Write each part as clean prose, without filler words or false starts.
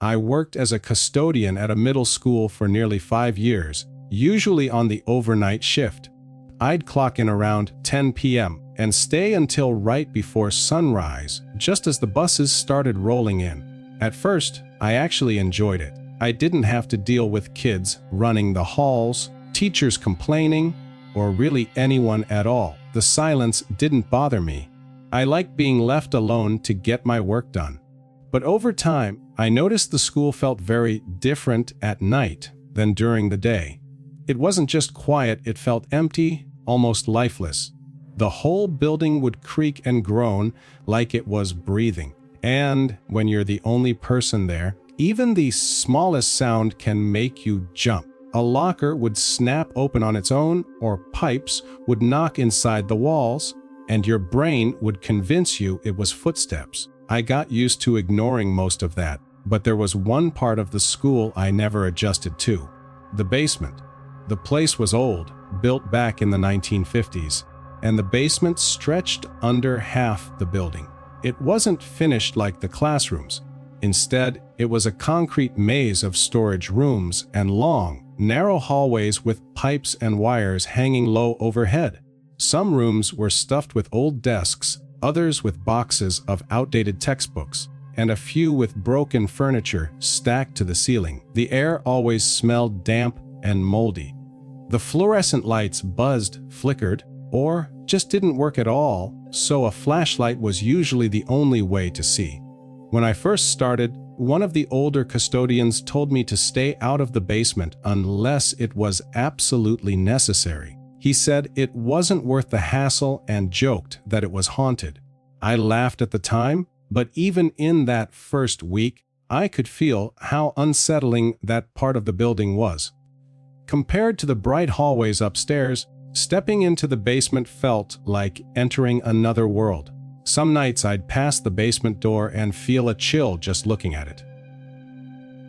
I worked as a custodian at a middle school for nearly 5 years, usually on the overnight shift. I'd clock in around 10 p.m. and stay until right before sunrise, just as the buses started rolling in. At first, I actually enjoyed it. I didn't have to deal with kids running the halls, teachers complaining, or really anyone at all. The silence didn't bother me. I liked being left alone to get my work done. But over time, I noticed the school felt very different at night than during the day. It wasn't just quiet, it felt empty, almost lifeless. The whole building would creak and groan like it was breathing. And when you're the only person there, even the smallest sound can make you jump. A locker would snap open on its own, or pipes would knock inside the walls, and your brain would convince you it was footsteps. I got used to ignoring most of that, but there was one part of the school I never adjusted to: the basement. The place was old, built back in the 1950s, and the basement stretched under half the building. It wasn't finished like the classrooms. Instead, it was a concrete maze of storage rooms and long, narrow hallways with pipes and wires hanging low overhead. Some rooms were stuffed with old desks, others with boxes of outdated textbooks, and a few with broken furniture stacked to the ceiling. The air always smelled damp and moldy. The fluorescent lights buzzed, flickered, or just didn't work at all, so a flashlight was usually the only way to see. When I first started, one of the older custodians told me to stay out of the basement unless it was absolutely necessary. He said it wasn't worth the hassle and joked that it was haunted. I laughed at the time, but even in that first week, I could feel how unsettling that part of the building was. Compared to the bright hallways upstairs, stepping into the basement felt like entering another world. Some nights I'd pass the basement door and feel a chill just looking at it.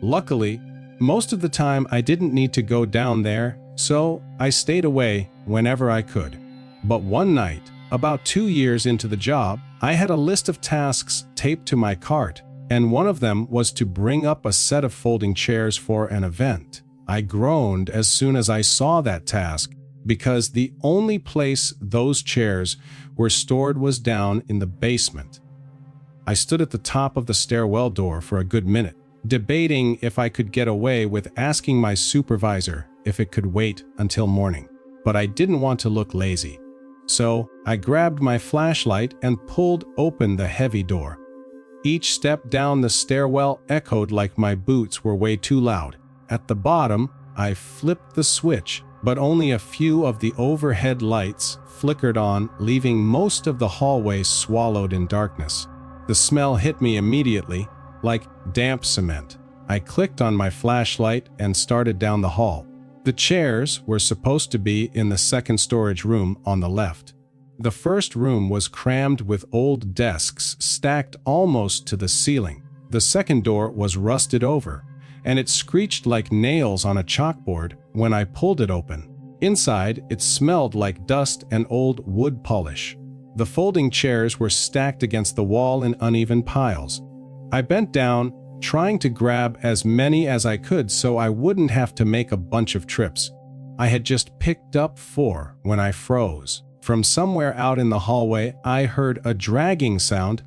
Luckily, most of the time I didn't need to go down there, so I stayed away whenever I could. But one night, about 2 years into the job, I had a list of tasks taped to my cart, and one of them was to bring up a set of folding chairs for an event. I groaned as soon as I saw that task, because the only place those chairs were stored was down in the basement. I stood at the top of the stairwell door for a good minute, debating if I could get away with asking my supervisor if it could wait until morning. But I didn't want to look lazy. So I grabbed my flashlight and pulled open the heavy door. Each step down the stairwell echoed like my boots were way too loud. At the bottom, I flipped the switch, but only a few of the overhead lights flickered on, leaving most of the hallway swallowed in darkness. The smell hit me immediately, like damp cement. I clicked on my flashlight and started down the hall. The chairs were supposed to be in the second storage room on the left. The first room was crammed with old desks stacked almost to the ceiling. The second door was rusted over, and it screeched like nails on a chalkboard when I pulled it open. Inside, it smelled like dust and old wood polish. The folding chairs were stacked against the wall in uneven piles. I bent down, trying to grab as many as I could so I wouldn't have to make a bunch of trips. I had just picked up 4 when I froze. From somewhere out in the hallway, I heard a dragging sound,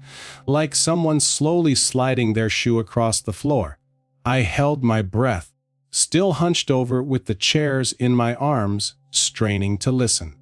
like someone slowly sliding their shoe across the floor. I held my breath, still hunched over with the chairs in my arms, straining to listen.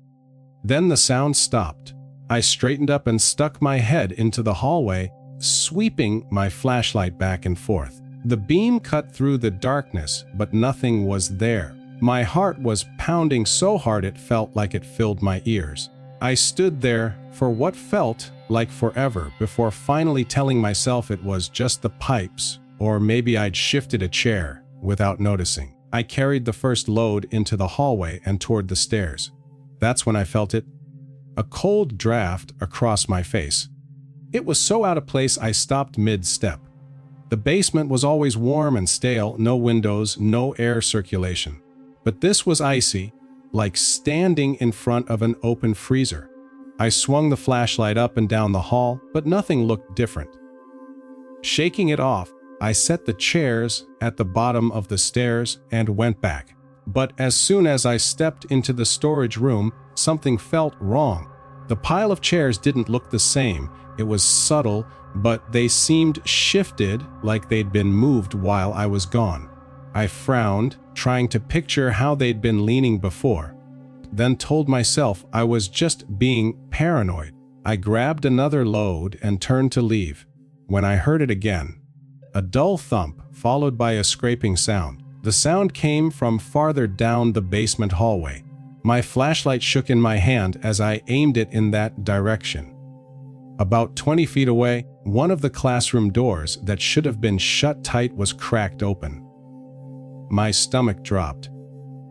Then the sound stopped. I straightened up and stuck my head into the hallway, sweeping my flashlight back and forth. The beam cut through the darkness, but nothing was there. My heart was pounding so hard it felt like it filled my ears. I stood there for what felt like forever before finally telling myself it was just the pipes, or maybe I'd shifted a chair without noticing. I carried the first load into the hallway and toward the stairs. That's when I felt it. A cold draft across my face. It was so out of place I stopped mid-step. The basement was always warm and stale, no windows, no air circulation. But this was icy, like standing in front of an open freezer. I swung the flashlight up and down the hall, but nothing looked different. Shaking it off, I set the chairs at the bottom of the stairs and went back. But as soon as I stepped into the storage room, something felt wrong. The pile of chairs didn't look the same. It was subtle, but they seemed shifted, like they'd been moved while I was gone. I frowned, trying to picture how they'd been leaning before. Then told myself I was just being paranoid. I grabbed another load and turned to leave, when I heard it again. A dull thump, followed by a scraping sound. The sound came from farther down the basement hallway. My flashlight shook in my hand as I aimed it in that direction. About 20 feet away, one of the classroom doors that should have been shut tight was cracked open. My stomach dropped.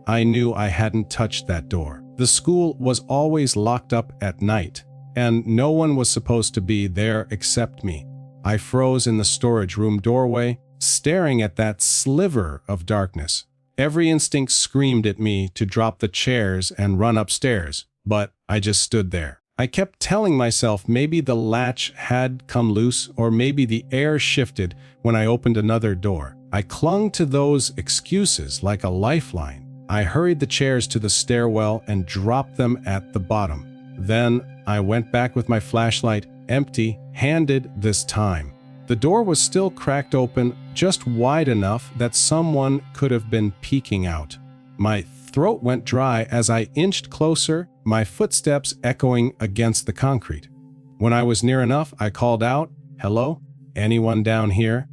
I knew I hadn't touched that door. The school was always locked up at night, and no one was supposed to be there except me. I froze in the storage room doorway, staring at that sliver of darkness. Every instinct screamed at me to drop the chairs and run upstairs, but I just stood there. I kept telling myself maybe the latch had come loose or maybe the air shifted when I opened another door. I clung to those excuses like a lifeline. I hurried the chairs to the stairwell and dropped them at the bottom. Then I went back with my flashlight, empty-handed this time. The door was still cracked open, just wide enough that someone could have been peeking out. My throat went dry as I inched closer, my footsteps echoing against the concrete. When I was near enough, I called out, "Hello? Anyone down here?"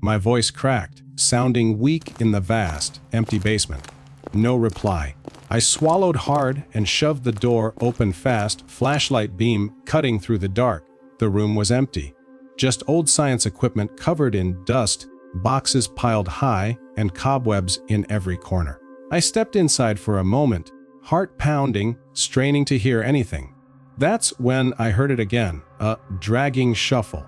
My voice cracked, sounding weak in the vast, empty basement. No reply. I swallowed hard and shoved the door open fast, flashlight beam cutting through the dark. The room was empty. Just old science equipment covered in dust, boxes piled high, and cobwebs in every corner. I stepped inside for a moment, heart pounding, straining to hear anything. That's when I heard it again, a dragging shuffle.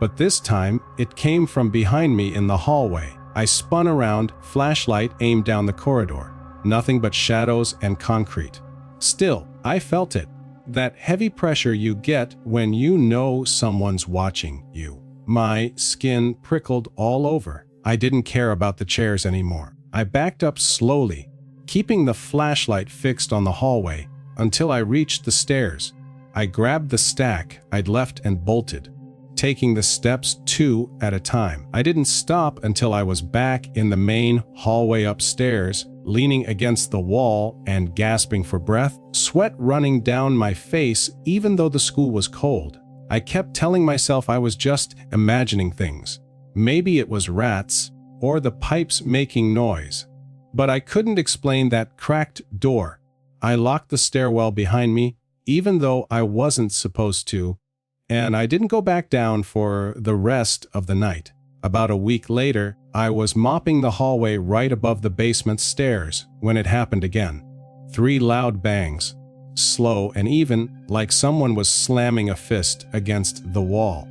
But this time, it came from behind me in the hallway. I spun around, flashlight aimed down the corridor. Nothing but shadows and concrete. Still, I felt it. That heavy pressure you get when you know someone's watching you. My skin prickled all over. I didn't care about the chairs anymore. I backed up slowly, keeping the flashlight fixed on the hallway until I reached the stairs. I grabbed the stack I'd left and bolted, taking the steps 2 at a time. I didn't stop until I was back in the main hallway upstairs, leaning against the wall and gasping for breath, sweat running down my face even though the school was cold. I kept telling myself I was just imagining things. Maybe it was rats or the pipes making noise. But I couldn't explain that cracked door. I locked the stairwell behind me, even though I wasn't supposed to, and I didn't go back down for the rest of the night. About a week later, I was mopping the hallway right above the basement stairs when it happened again. 3 loud bangs, slow and even, like someone was slamming a fist against the wall.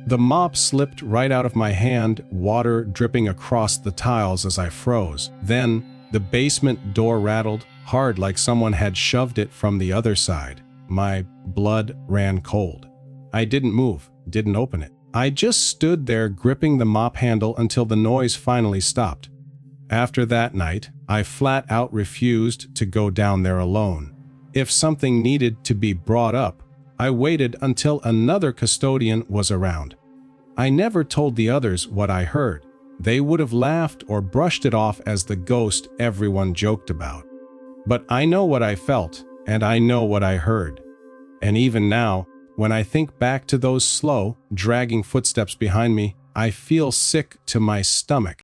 The mop slipped right out of my hand, water dripping across the tiles as I froze. Then, the basement door rattled, hard like someone had shoved it from the other side. My blood ran cold. I didn't move, didn't open it. I just stood there gripping the mop handle until the noise finally stopped. After that night, I flat out refused to go down there alone. If something needed to be brought up, I waited until another custodian was around. I never told the others what I heard. They would have laughed or brushed it off as the ghost everyone joked about. But I know what I felt, and I know what I heard. And even now, when I think back to those slow, dragging footsteps behind me, I feel sick to my stomach.